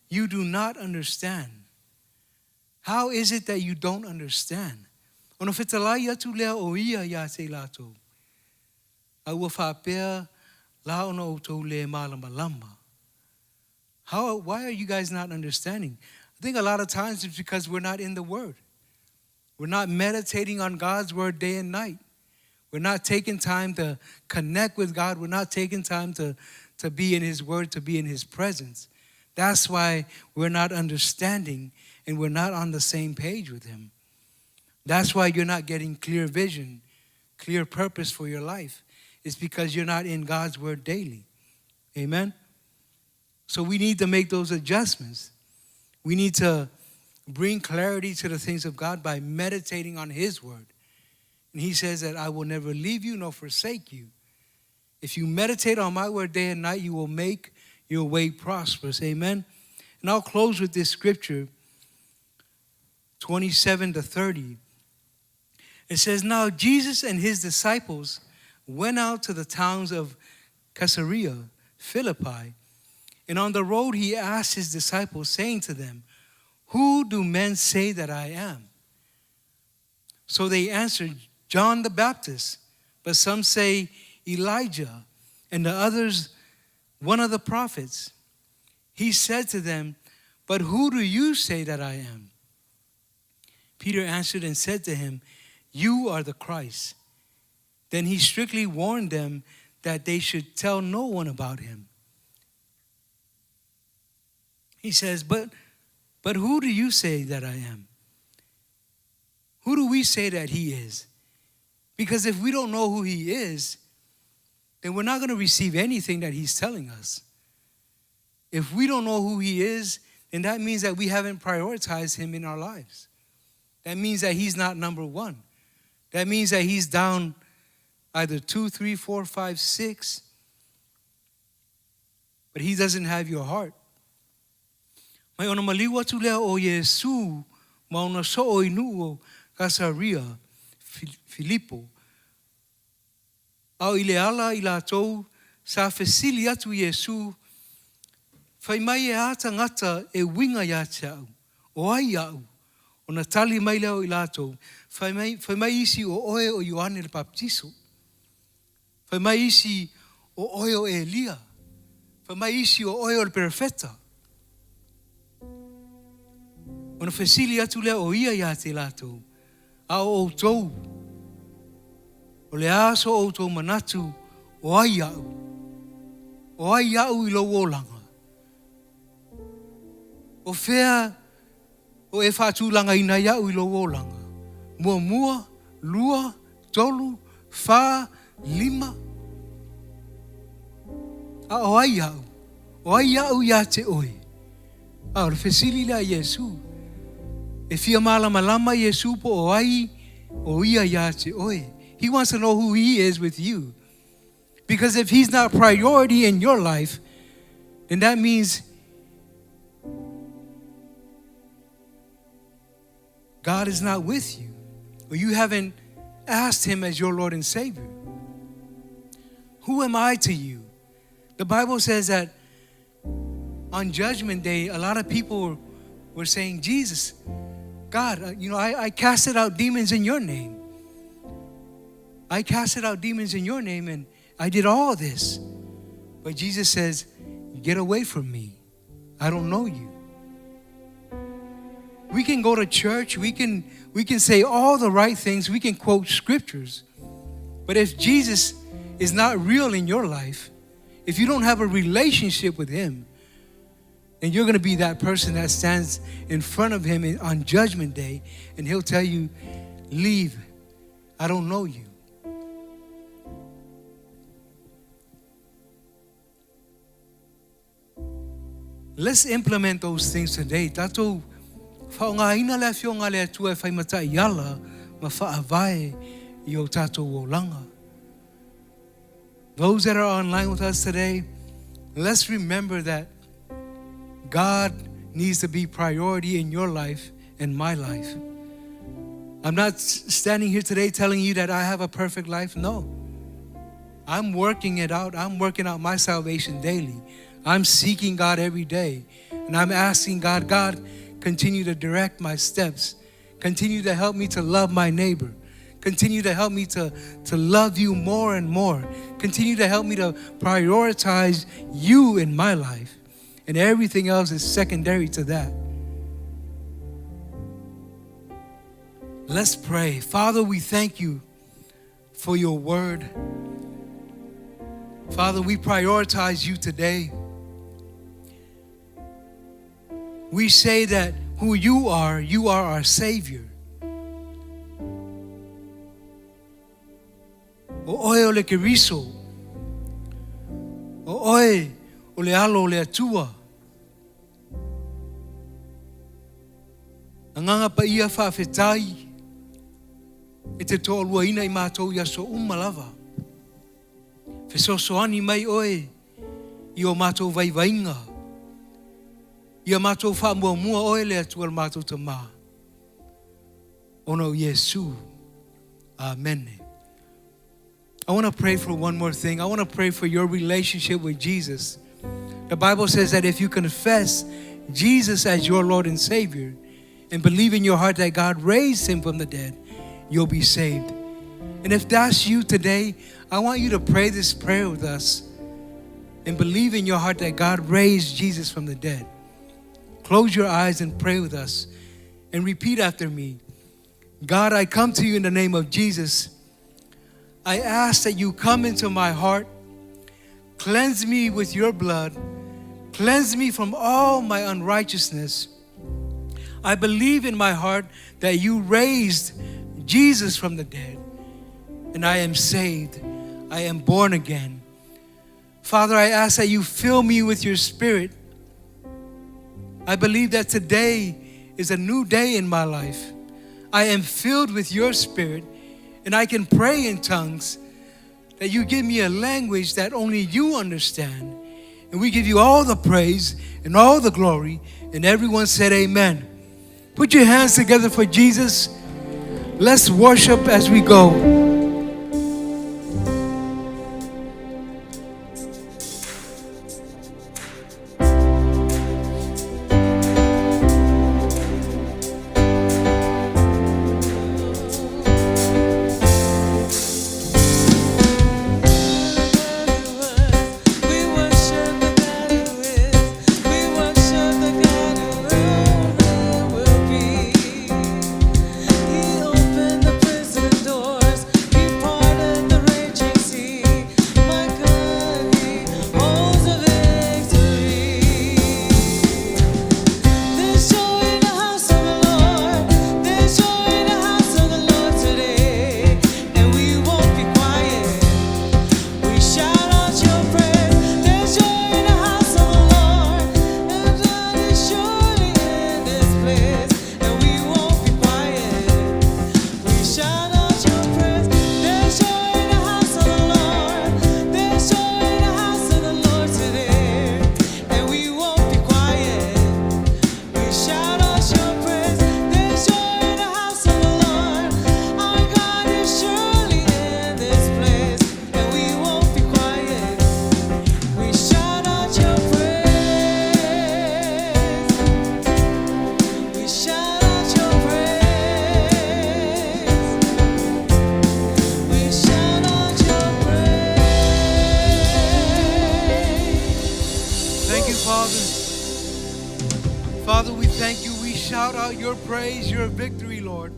you do not understand? How is it that you don't understand? Ono whetalai atu lea o ia ia te lātou. Aua whapea la ono outou le malama lama. Why are you guys not understanding? I think a lot of times it's because we're not in the Word. We're not meditating on God's Word day and night. We're not taking time to connect with God. We're not taking time to be in His Word, to be in His presence. That's why we're not understanding and we're not on the same page with Him. That's why you're not getting clear vision, clear purpose for your life. It's because you're not in God's Word daily. Amen? So we need to make those adjustments. We need to bring clarity to the things of God by meditating on His Word. And He says that I will never leave you nor forsake you. If you meditate on my word day and night, you will make your way prosperous. Amen? And I'll close with this scripture, 27-30. It says, now Jesus and His disciples went out to the towns of Caesarea Philippi. And on the road He asked His disciples, saying to them, who do men say that I am? So they answered, John the Baptist, but some say Elijah, and the others one of the prophets. He said to them, but who do you say that I am? Peter answered and said to him, you are the Christ. Then He strictly warned them that they should tell no one about Him. He says, but who do you say that I am? Who do we say that He is? Because if we don't know who He is, then we're not going to receive anything that He's telling us. If we don't know who He is, then that means that we haven't prioritized Him in our lives. That means that He's not number one. That means that He's down either 2, 3, 4, 5, 6. But He doesn't have your heart. Mai ona maliwa tu lea o Yesu ma ona so o inu o Caesarea Filipo. Au ile ala ila tou sa fesili atu Yesu fai mai e ata ngata e winga ya te au. O ai au. Ona tali mai leo ila tou. Fai mai isi o oe o Ioane le Baptiso. Fai mai isi o oe o Elia. Fai mai isi o oe o le Perfeta. Ona fesili atu leo o ia ya te latou. A o tou. O le aso o tou manatu o ai au. O ai au I lo wolanga. O fea o e whātūlanga ina iau I lo wolanga. Mua, lua, tolu, wha, lima. A o ai au. O ai au ia te oe. A o le fesili la Yesu. E fia malama Yesu po o ai o ia ia te oe. He wants to know who He is with you. Because if He's not a priority in your life, then that means God is not with you. Or you haven't asked Him as your Lord and Savior. Who am I to you? The Bible says that on Judgment Day, a lot of people were saying, Jesus, God, I casted out demons in your name. I casted out demons in your name and I did all this. But Jesus says, get away from me. I don't know you. We can go to church. We can say all the right things. We can quote scriptures. But if Jesus is not real in your life, if you don't have a relationship with Him, then you're going to be that person that stands in front of Him on Judgment Day and He'll tell you, leave. I don't know you. Let's implement those things today. Tatou whaongaina le fionga le atua e whaimata I ala ma whaavae I o tatou o langa. Those that are online with us today, let's remember that God needs to be priority in your life and my life. I'm not standing here today telling you that I have a perfect life. No. I'm working it out. I'm working out my salvation daily. I'm seeking God every day. And I'm asking God, God, continue to direct my steps. Continue to help me to love my neighbor. Continue to help me to love you more and more. Continue to help me to prioritize you in my life. And everything else is secondary to that. Let's pray. Father, we thank you for your word. Father, we prioritize you today. We say that who you are our Savior. O oe o le keriso. O oe o le alo o le atua. Anganga pa ia whawhetai. E te tōlua ina I mātou ia so umalava. Whesosoani mai oe I o mātou vaivainga. Ia mātou whamuamua oe le atua le mātou ta mā. Ono Yesu. Amen. I want to pray for one more thing. I want to pray for your relationship with Jesus. The Bible says that if you confess Jesus as your Lord and Savior and believe in your heart that God raised him from the dead, you'll be saved. And if that's you today, I want you to pray this prayer with us and believe in your heart that God raised Jesus from the dead. Close your eyes and pray with us and repeat after me. God, I come to you in the name of Jesus. I ask that you come into my heart, cleanse me with your blood, cleanse me from all my unrighteousness. I believe in my heart that you raised Jesus from the dead, and I am saved. I am born again. Father, I ask that you fill me with your Spirit. I believe that today is a new day in my life. I am filled with your Spirit, and I can pray in tongues, that you give me a language that only you understand. And we give you all the praise and all the glory. And everyone said amen. Put your hands together for Jesus. Let's worship as we go. Father, we thank you. We shout out your praise, your victory, Lord.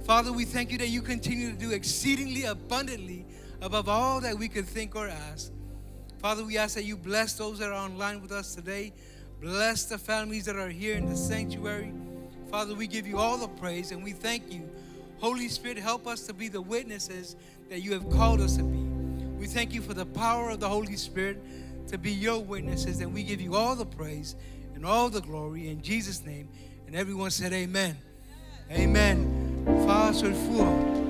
Father, we thank you that you continue to do exceedingly abundantly above all that we could think or ask. Father, we ask that you bless those that are online with us today. Bless the families that are here in the sanctuary. Father, we give you all the praise and we thank you. Holy Spirit, help us to be the witnesses that you have called us to be. We thank you for the power of the Holy Spirit to be your witnesses, and we give you all the praise and all the glory in Jesus' name. And everyone said amen. Amen. Fala, Sr. Fu.